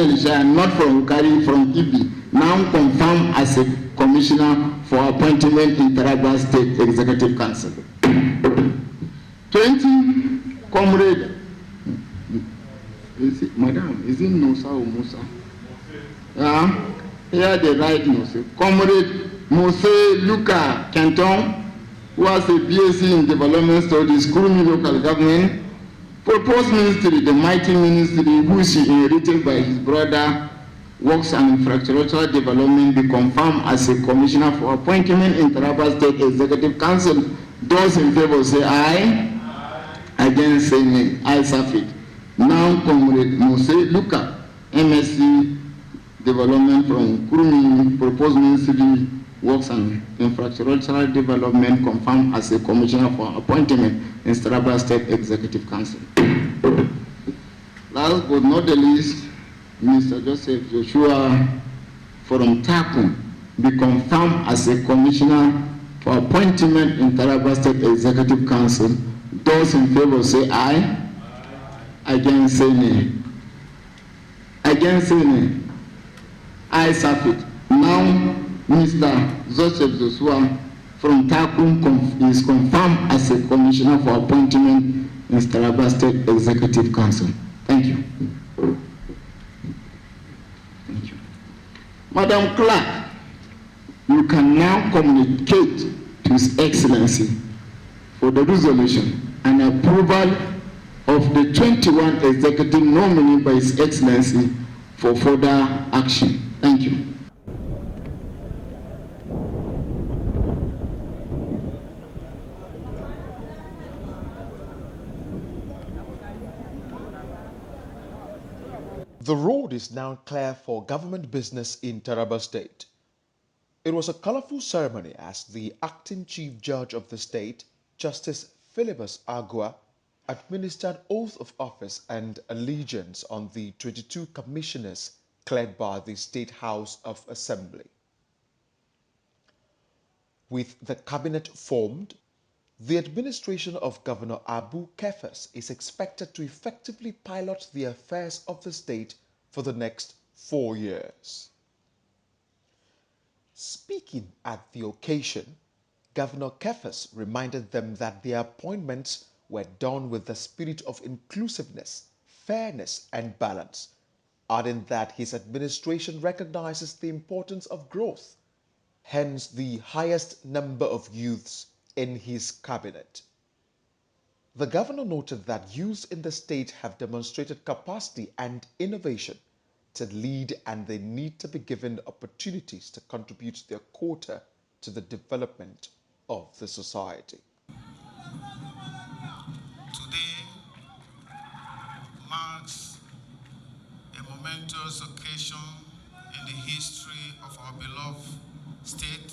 Elisha, not from Ukari, from Ibi, now confirmed as a commissioner for appointment in Taraba State Executive Council. 20, Comrade, Madam, is it Musa or Musa? Here they write Musa. Comrade Mose Luka Canton, who has a BSc in Development Studies, Kurumi Local Government, proposed ministry, the mighty ministry, which he inherited by his brother, Works and Infrastructural Development, be confirmed as a commissioner for appointment in Taraba State Executive Council. Those in favor say aye. Against say nay. Ayes have it. Now, Comrade Mose Luka, MSc Development from Kurumi, proposed ministry, Works and Infrastructural Development, confirmed as a commissioner for appointment in Taraba State Executive Council. Last but not the least, Mr. Joseph Joshua from Takum be confirmed as a commissioner for appointment in Taraba State Executive Council. Those in favor say aye. Against say nay. Against say nay. Ayes have it. Now, Mr. Joseph Joshua from Takum is confirmed as a commissioner for appointment in Taraba State Executive Council. Thank you. Thank you. Madam Clerk, you can now communicate to His Excellency for the resolution and approval of the 21 executive nominee by His Excellency for further action. Thank you. The road is now clear for government business in Taraba State. It was a colorful ceremony as the acting chief judge of the state, Justice Kefas Agbu, administered oath of office and allegiance on the 22 commissioners cleared by the State House of Assembly. With the cabinet formed, the administration of Governor Abu Kefas is expected to effectively pilot the affairs of the state for the next 4 years. Speaking at the occasion, Governor Kefas reminded them that their appointments were done with the spirit of inclusiveness, fairness, and balance, adding that his administration recognizes the importance of growth, hence the highest number of youths in his cabinet. The governor noted that youths in the state have demonstrated capacity and innovation to lead, and they need to be given opportunities to contribute their quota to the development of the society. Today marks a momentous occasion in the history of our beloved state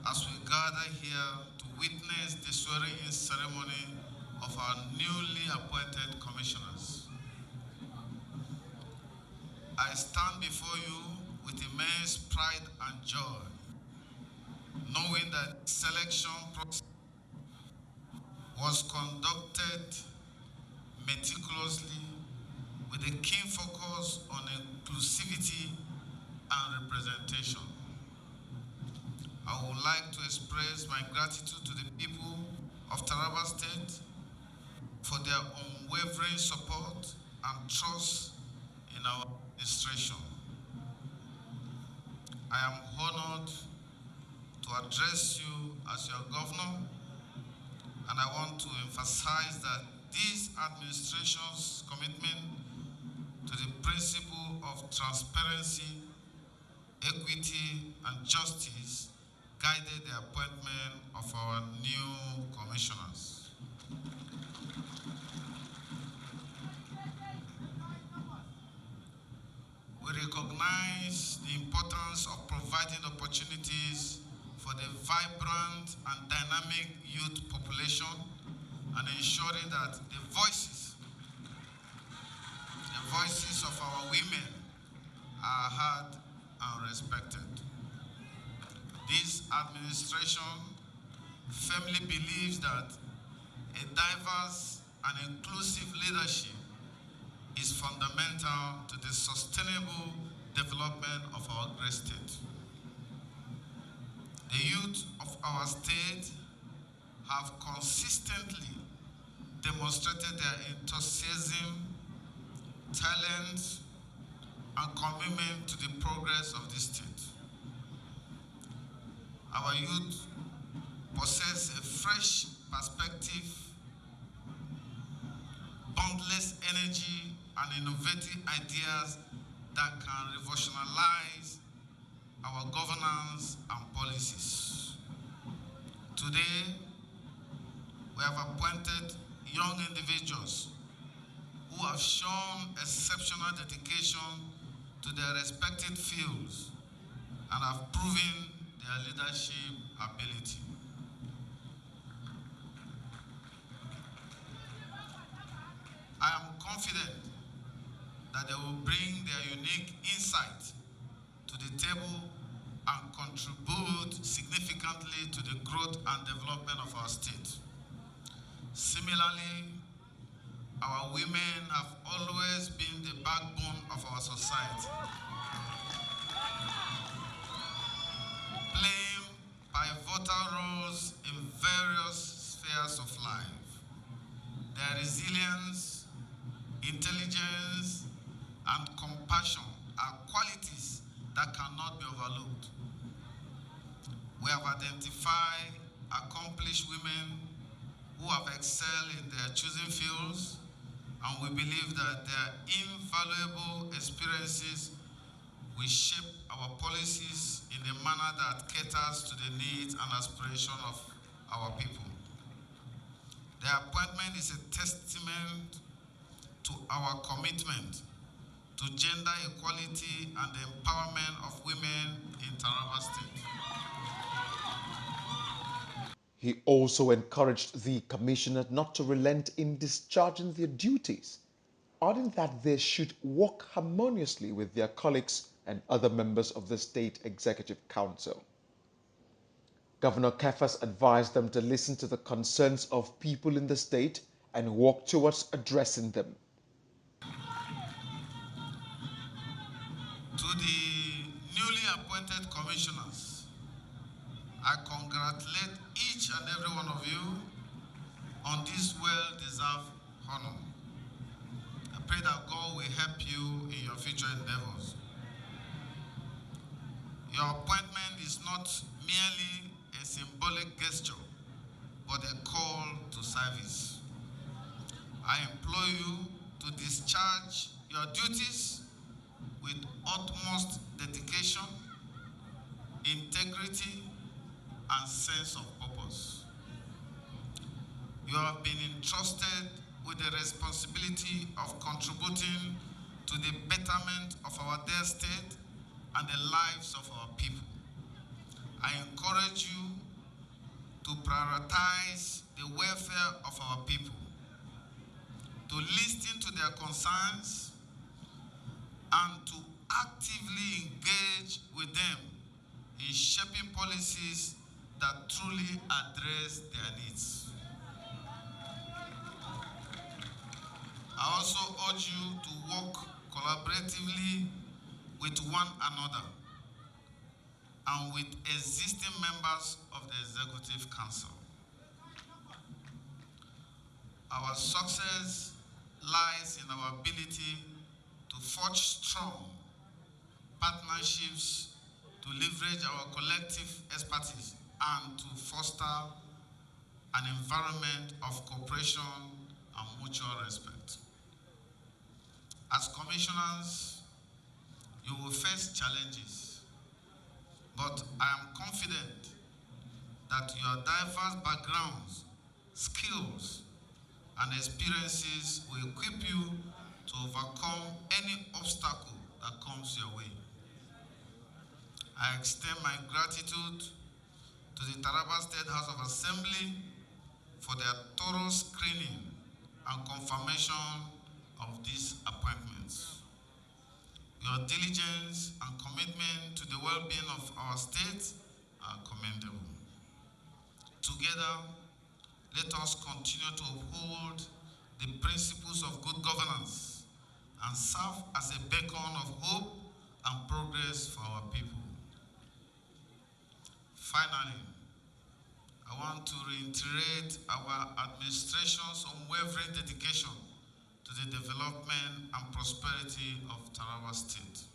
as we gather here to witness the swearing-in ceremony of our newly appointed commissioners. I stand before you with immense pride and joy, knowing that selection process was conducted meticulously with a keen focus on inclusivity and representation. I would like to express my gratitude to the people of Taraba State for their unwavering support and trust in our administration. I am honored to address you as your governor, and I want to emphasize that this administration's commitment to the principle of transparency, equity, and justice guided the appointment of our new commissioners. We recognize the importance of providing opportunities for the vibrant and dynamic youth population and ensuring that the voices of our women are heard and respected. This administration firmly believes that a diverse and inclusive leadership is fundamental to the sustainable development of our great state. The youth of our state have consistently demonstrated their enthusiasm, talent, and commitment to the progress of the state. Our youth possess a fresh perspective, boundless energy, and innovative ideas that can revolutionize our governance and policies. Today, we have appointed young individuals who have shown exceptional dedication to their respective fields and have proven their leadership ability. I am confident that they will bring their unique insight to the table and contribute significantly to the growth and development of our state. Similarly, our women have always been the backbone of our society, playing pivotal roles in various spheres of life. Their resilience, intelligence, and compassion are qualities that cannot be overlooked. We have identified accomplished women who have excelled in their chosen fields, and we believe that their invaluable experiences will shape our policies in a manner that caters to the needs and aspirations of our people. Their appointment is a testament to our commitment to gender equality and the empowerment of women in Taraba State. He also encouraged the commissioner not to relent in discharging their duties, adding that they should work harmoniously with their colleagues and other members of the State Executive Council. Governor Kefas advised them to listen to the concerns of people in the state and work towards addressing them. To the newly appointed commissioners, I congratulate each and every one of you on this well-deserved honor. I pray that God will help you in your future endeavors. Your appointment is not merely a symbolic gesture, but a call to service. I implore you to discharge your duties with utmost dedication, integrity, and sense of purpose. You have been entrusted with the responsibility of contributing to the betterment of our dear state and the lives of our people. I encourage you to prioritize the welfare of our people, to listen to their concerns, and to actively engage with them in shaping policies that truly address their needs. I also urge you to work collaboratively with one another and with existing members of the Executive Council. Our success lies in our ability to forge strong partnerships, to leverage our collective expertise, and to foster an environment of cooperation and mutual respect. As commissioners, you will face challenges, but I am confident that your diverse backgrounds, skills, and experiences will equip you to overcome any obstacle that comes your way. I extend my gratitude to the Taraba State House of Assembly for their thorough screening and confirmation of these appointments. Your diligence and commitment to the well-being of our state are commendable. Together, let us continue to uphold the principles of good governance and serve as a beacon of hope and progress for our people. Finally, I want to reiterate our administration's unwavering dedication to the development and prosperity of Taraba State.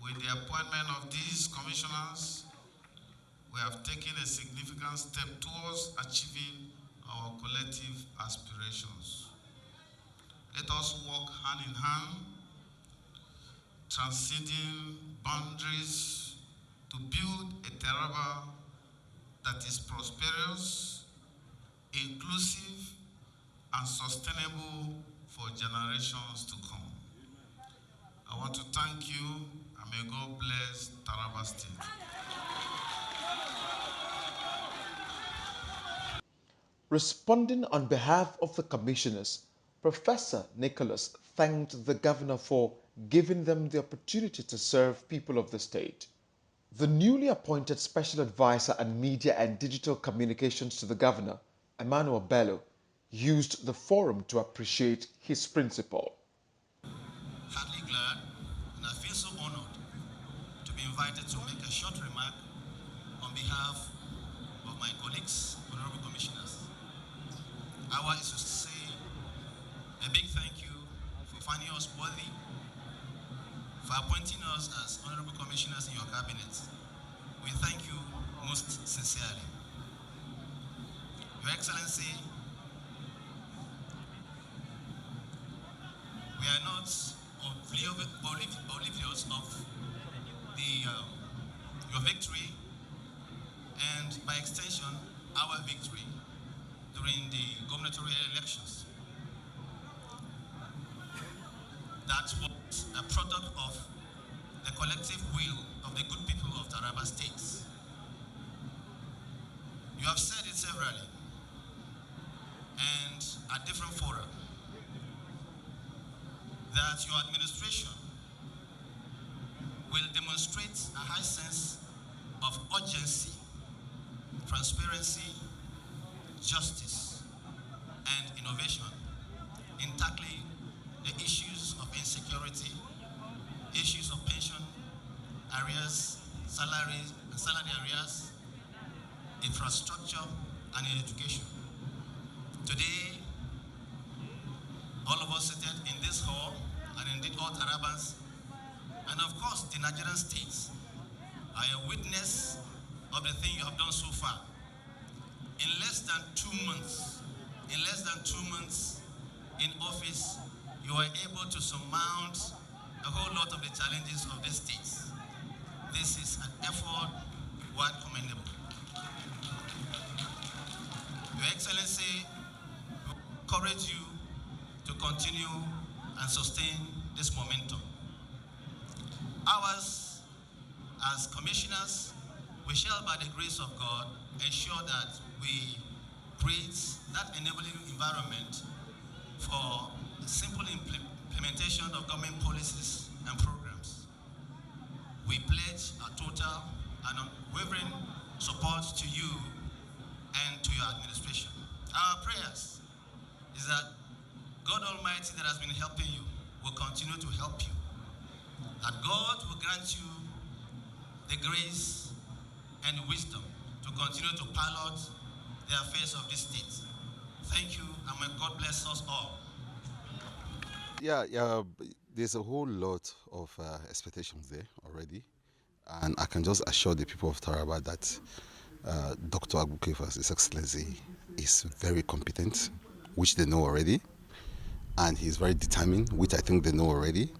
With the appointment of these commissioners, we have taken a significant step towards achieving our collective aspirations. Let us work hand in hand, transcending boundaries to build a Taraba that is prosperous, inclusive, and sustainable for generations to come. I want to thank you, and may God bless Taraba State. Responding on behalf of the commissioners, Professor Nicholas thanked the governor for giving them the opportunity to serve people of the state. The newly appointed Special Advisor on Media and Digital Communications to the governor, Emmanuel Bello, used the forum to appreciate his principal. Heartily glad, and I feel so honored to be invited to make a short remark on behalf of my colleagues, honorable commissioners. Ours is to say a big thank you for finding us worthy, for appointing us as honorable commissioners in your cabinet. We thank you most sincerely. Your Excellency, we are not oblivious of your victory and, by extension, our victory during the gubernatorial elections. That was a product of the collective will of the good people of Taraba State. You have said it severally and at different fora that your administration will demonstrate a high sense of urgency, transparency, justice, and innovation in tackling the issues of insecurity, issues of pension arrears, salary arrears, infrastructure, and in education. Today, all of us seated in this hall, and indeed all Tarabans, and of course the Nigerian states, are a witness of the thing you have done so far. In less than 2 months, in office, you are able to surmount a whole lot of the challenges of the states. This is an effort worth commendable. Your Excellency, we encourage you to continue and sustain this momentum. Ours, as commissioners, we shall, by the grace of God, ensure that we create that enabling environment for the simple implementation of government policies and programs. We pledge our total and unwavering support to you and to your administration. Our prayers is that God Almighty that has been helping you will continue to help you. That God will grant you the grace and wisdom to continue to pilot the affairs of this state. Thank you, and may God bless us all. Yeah, there's a whole lot of expectations there already, and I can just assure the people of Taraba that Dr. Agbu Kefas, His Excellency, is very competent, which they know already, and he's very determined, which I think they know already.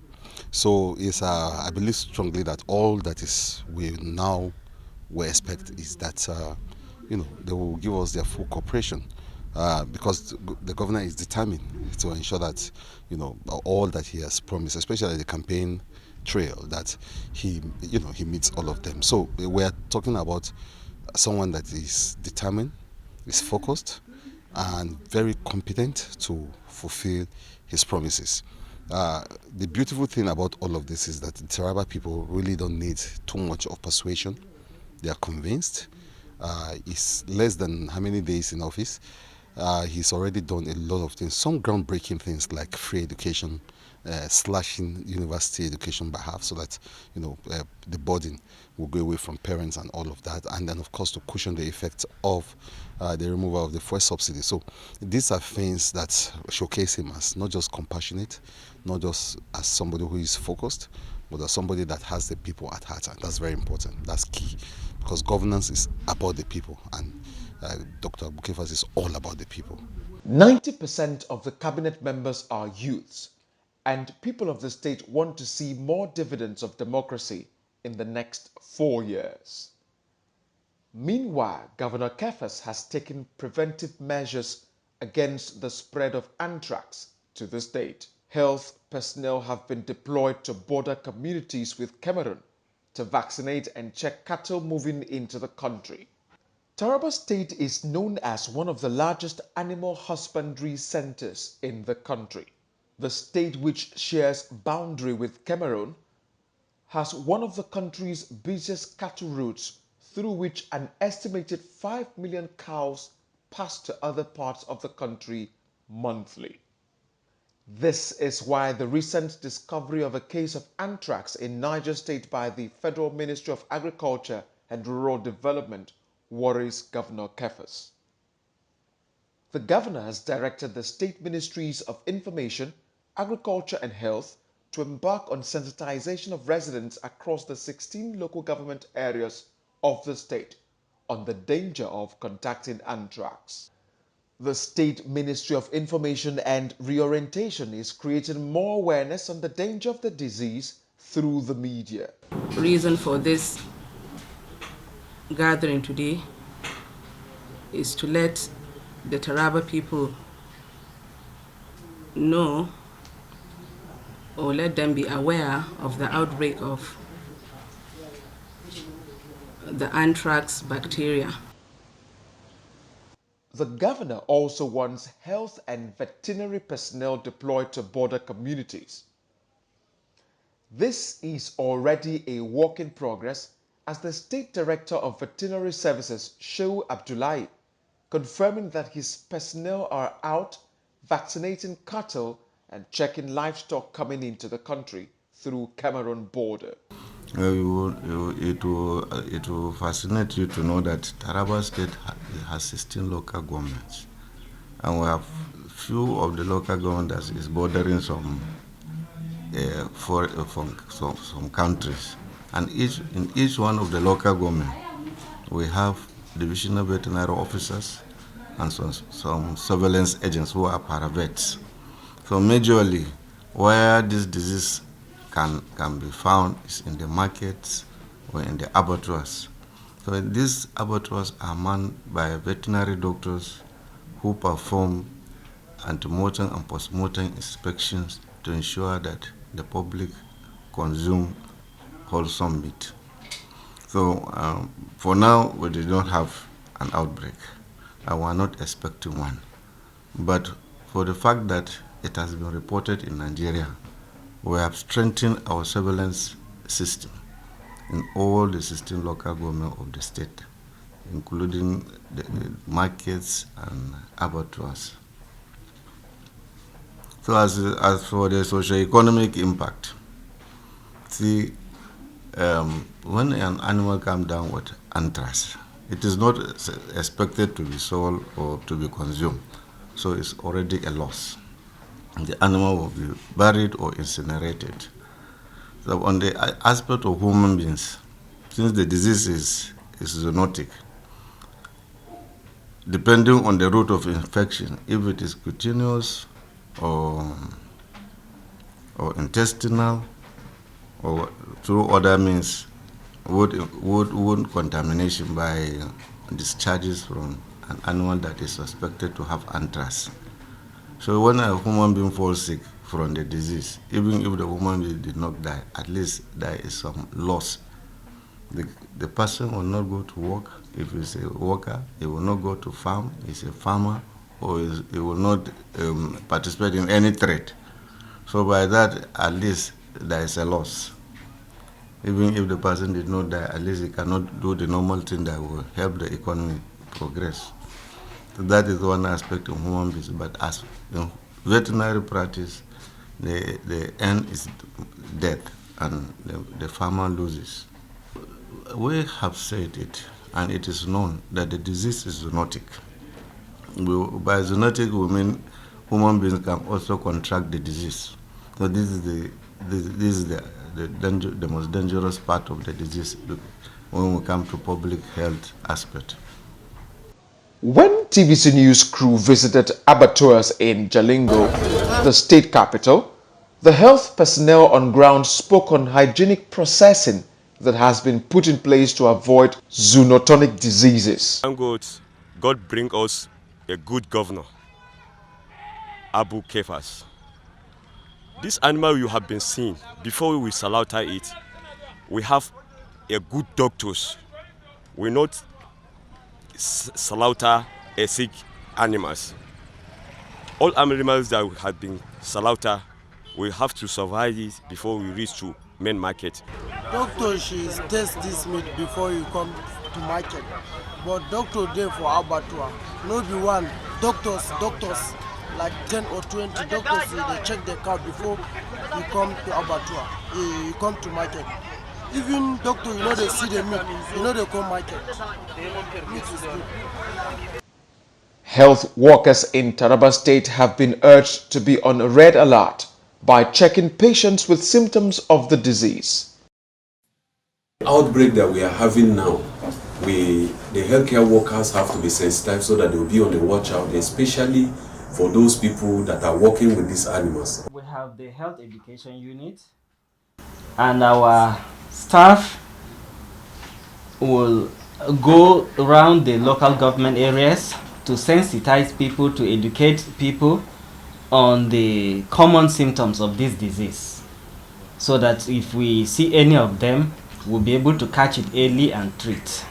So I believe strongly that all that is we now will expect is that they will give us their full cooperation. Because the governor is determined to ensure that all that he has promised, especially the campaign trail, that he meets all of them. So we are talking about someone that is determined, is focused, and very competent to fulfill his promises. The beautiful thing about all of this is that the Taraba people really don't need too much of persuasion. They are convinced. It's less than how many days in office. He's already done a lot of things, some groundbreaking things like free education slashing university education by half so that the burden will go away from parents and all of that, and then of course to cushion the effects of the removal of the fuel subsidy. So these are things that showcase him as not just compassionate, not just as somebody who is focused, but as somebody that has the people at heart, and that's very important. That's key, because governance is about the people, and Dr. Agbu Kefas is all about the people. 90% of the cabinet members are youths, and people of the state want to see more dividends of democracy in the next 4 years. Meanwhile, Governor Kefas has taken preventive measures against the spread of anthrax to the state. Health personnel have been deployed to border communities with Cameroon to vaccinate and check cattle moving into the country. Taraba State is known as one of the largest animal husbandry centers in the country. The state, which shares boundary with Cameroon, has one of the country's busiest cattle routes, through which an estimated 5 million cows pass to other parts of the country monthly. This is why the recent discovery of a case of anthrax in Niger State by the Federal Ministry of Agriculture and Rural Development worries Governor Kefas. The governor has directed the state ministries of Information, Agriculture and Health to embark on sensitization of residents across the 16 local government areas of the state on the danger of contracting anthrax. The State Ministry of Information and Reorientation is creating more awareness on the danger of the disease through the media. Reason for this gathering today is to let the Taraba people know, or let them be aware of the outbreak of the anthrax bacteria. The governor also wants health and veterinary personnel deployed to border communities. This is already a work in progress, as the State Director of Veterinary Services, Shehu Abdullahi, confirming that his personnel are out vaccinating cattle and checking livestock coming into the country through Cameroon border. It will fascinate you to know that Taraba State has 16 local governments, and we have few of the local governments that is bordering some countries, and in each one of the local government we have divisional veterinary officers and some surveillance agents who are paravets. So majorly where this disease can be found is in the markets or in the abattoirs. So these abattoirs are manned by veterinary doctors who perform antemortem and postmortem inspections to ensure that the public consume wholesome meat. So for now, we did not have an outbreak, and we are not expecting one. But for the fact that it has been reported in Nigeria, we have strengthened our surveillance system in all the 16 local governments of the state, including the markets and abattoirs. So as for the socio-economic impact, see, when an animal comes down with anthrax, it is not expected to be sold or to be consumed, so it's already a loss. The animal will be buried or incinerated. So on the aspect of human beings, since the disease is zoonotic, depending on the route of infection, if it is cutaneous or intestinal or through other means, wound contamination by discharges from an animal that is suspected to have anthrax. So when a human being falls sick from the disease, even if the human being did not die, at least there is some loss. The person will not go to work. If he's a worker, he will not go to farm. He's a farmer, or he will not participate in any trade. So by that, at least there is a loss. Even if the person did not die, at least he cannot do the normal thing that will help the economy progress. So that is one aspect of human beings. But as in veterinary practice, the end is death, and the farmer loses. We have said it, and it is known that the disease is zoonotic. By zoonotic, we mean human beings can also contract the disease. So this is the most dangerous part of the disease when we come to public health aspect. When TVC News crew visited abattoirs in Jalingo, the state capital, the health personnel on ground spoke on hygienic processing that has been put in place to avoid zoonotic diseases. God bring us a good governor, Abu Kefas. This animal you have been seeing, before we slaughter it, we have a good doctors. We not slaughter a sick animals. All animals that have been slaughtered, we have to survive it before we reach to main market. Doctor should test this meat before you come to market. But doctor there for abattoir, no be one. Doctors, like 10 or 20 doctors, they check the cow before you come to abattoir, you come to market. Even doctor, you know they see the meat, you know they come market. Meat is good. Health workers in Taraba State have been urged to be on red alert by checking patients with symptoms of the disease. The outbreak that we are having now, the healthcare workers have to be sensitized so that they will be on the watch out, especially for those people that are working with these animals. We have the health education unit, and our staff will go around the local government areas to sensitize people, to educate people on the common symptoms of this disease, so that if we see any of them, we'll be able to catch it early and treat.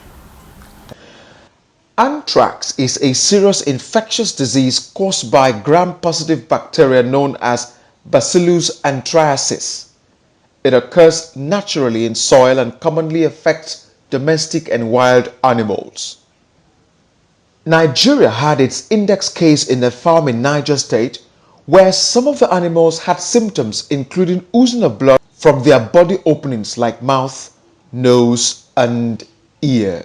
Anthrax is a serious infectious disease caused by gram-positive bacteria known as Bacillus anthracis. It occurs naturally in soil and commonly affects domestic and wild animals. Nigeria had its index case in a farm in Niger State where some of the animals had symptoms including oozing of blood from their body openings like mouth, nose, and ear.